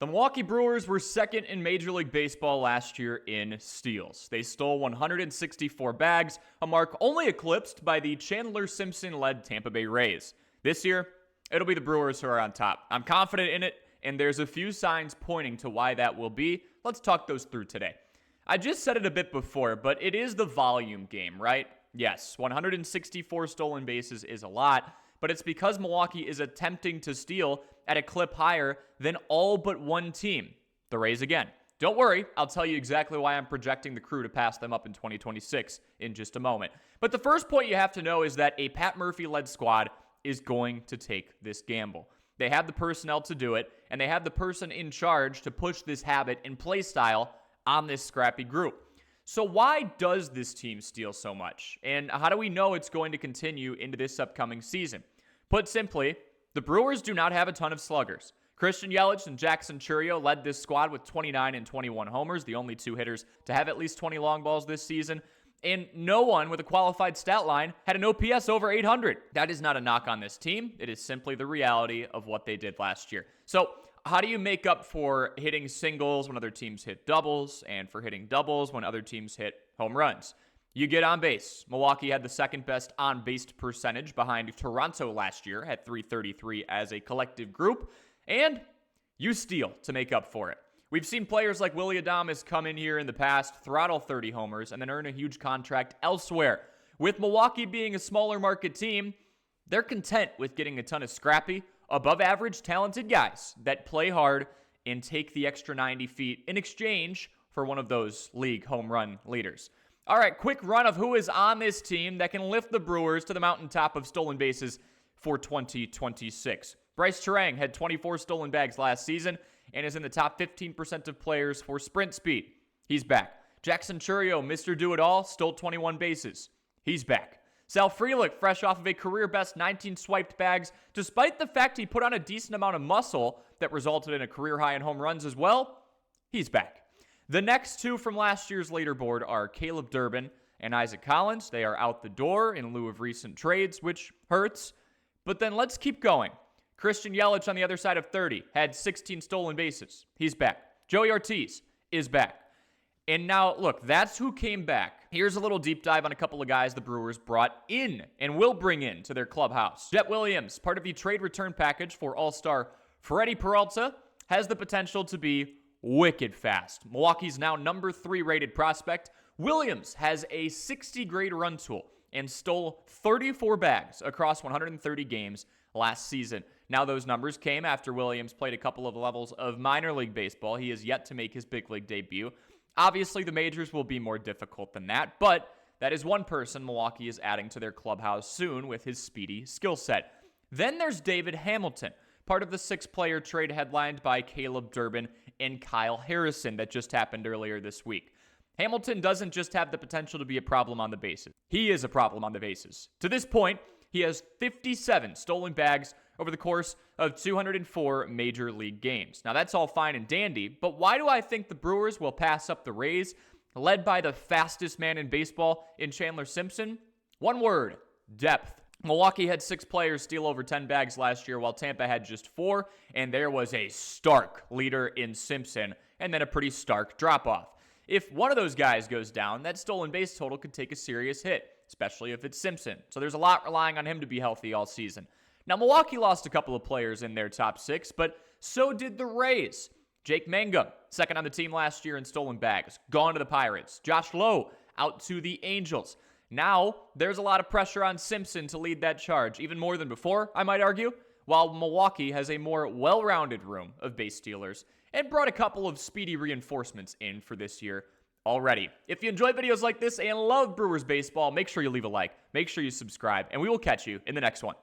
The Milwaukee Brewers were second in Major League Baseball last year in steals. They stole 164 bags, a mark only eclipsed by the Chandler Simpson-led Tampa Bay Rays. This year, it'll be the Brewers who are on top. I'm confident in it, and there's a few signs pointing to why that will be. Let's talk those through today. I just said it a bit before, but it is the volume game, right? Yes, 164 stolen bases is a lot, but it's because Milwaukee is attempting to steal at a clip higher than all but one team, the Rays again. Don't worry, I'll tell you exactly why I'm projecting the Crew to pass them up in 2026 in just a moment. But the first point you have to know is that a Pat Murphy-led squad is going to take this gamble. They have the personnel to do it, and they have the person in charge to push this habit and play style on this scrappy group. So why does this team steal so much? And how do we know it's going to continue into this upcoming season? Put simply, the Brewers do not have a ton of sluggers. Christian Yelich and Jackson Chourio led this squad with 29 and 21 homers, the only two hitters to have at least 20 long balls this season. And no one with a qualified stat line had an OPS over 800. That is not a knock on this team. It is simply the reality of what they did last year. So how do you make up for hitting singles when other teams hit doubles and for hitting doubles when other teams hit home runs? You get on base. Milwaukee had the second best on-base percentage behind Toronto last year at .333 as a collective group, and you steal to make up for it. We've seen players like Willy Adames come in here in the past, throttle 30 homers, and then earn a huge contract elsewhere. With Milwaukee being a smaller market team, they're content with getting a ton of scrappy, above-average talented guys that play hard and take the extra 90 feet in exchange for one of those league home run leaders. All right, quick run of who is on this team that can lift the Brewers to the mountaintop of stolen bases for 2026. Brice Turang had 24 stolen bags last season and is in the top 15% of players for sprint speed. He's back. Jackson Chourio, Mr. Do-It-All, stole 21 bases. He's back. Sal Frelick, fresh off of a career-best 19 swiped bags, despite the fact he put on a decent amount of muscle that resulted in a career high in home runs as well, he's back. The next two from last year's leaderboard are Caleb Durbin and Isaac Collins. They are out the door in lieu of recent trades, which hurts. But then let's keep going. Christian Yelich on the other side of 30 had 16 stolen bases. He's back. Joey Ortiz is back. And now, look, that's who came back. Here's a little deep dive on a couple of guys the Brewers brought in and will bring in to their clubhouse. Jett Williams, part of the trade return package for All-Star Freddie Peralta, has the potential to be wicked fast. Milwaukee's now number 3 rated prospect. Williams has a 60 grade run tool and stole 34 bags across 130 games last season. Now those numbers came after Williams played a couple of levels of minor league baseball. He is yet to make his big league debut. Obviously the majors will be more difficult than that, but that is one person Milwaukee is adding to their clubhouse soon with his speedy skill set. Then there's David Hamilton, part of the 6-player trade headlined by Caleb Durbin and Kyle Harrison that just happened earlier this week. Hamilton doesn't just have the potential to be a problem on the bases. He is a problem on the bases. To this point, he has 57 stolen bags over the course of 204 major league games. Now that's all fine and dandy, but why do I think the Brewers will pass up the Rays, led by the fastest man in baseball in Chandler Simpson? One word: depth. Milwaukee had 6 players steal over 10 bags last year, while Tampa had just 4, and there was a stark leader in Simpson, and then a pretty stark drop-off. If one of those guys goes down, that stolen base total could take a serious hit, especially if it's Simpson. So there's a lot relying on him to be healthy all season. Now, Milwaukee lost a couple of players in their top 6, but so did the Rays. Jake Mangum, second on the team last year in stolen bags, gone to the Pirates. Josh Lowe, out to the Angels. Now, there's a lot of pressure on Simpson to lead that charge, even more than before, I might argue, while Milwaukee has a more well-rounded room of base stealers and brought a couple of speedy reinforcements in for this year already. If you enjoy videos like this and love Brewers baseball, make sure you leave a like, make sure you subscribe, and we will catch you in the next one.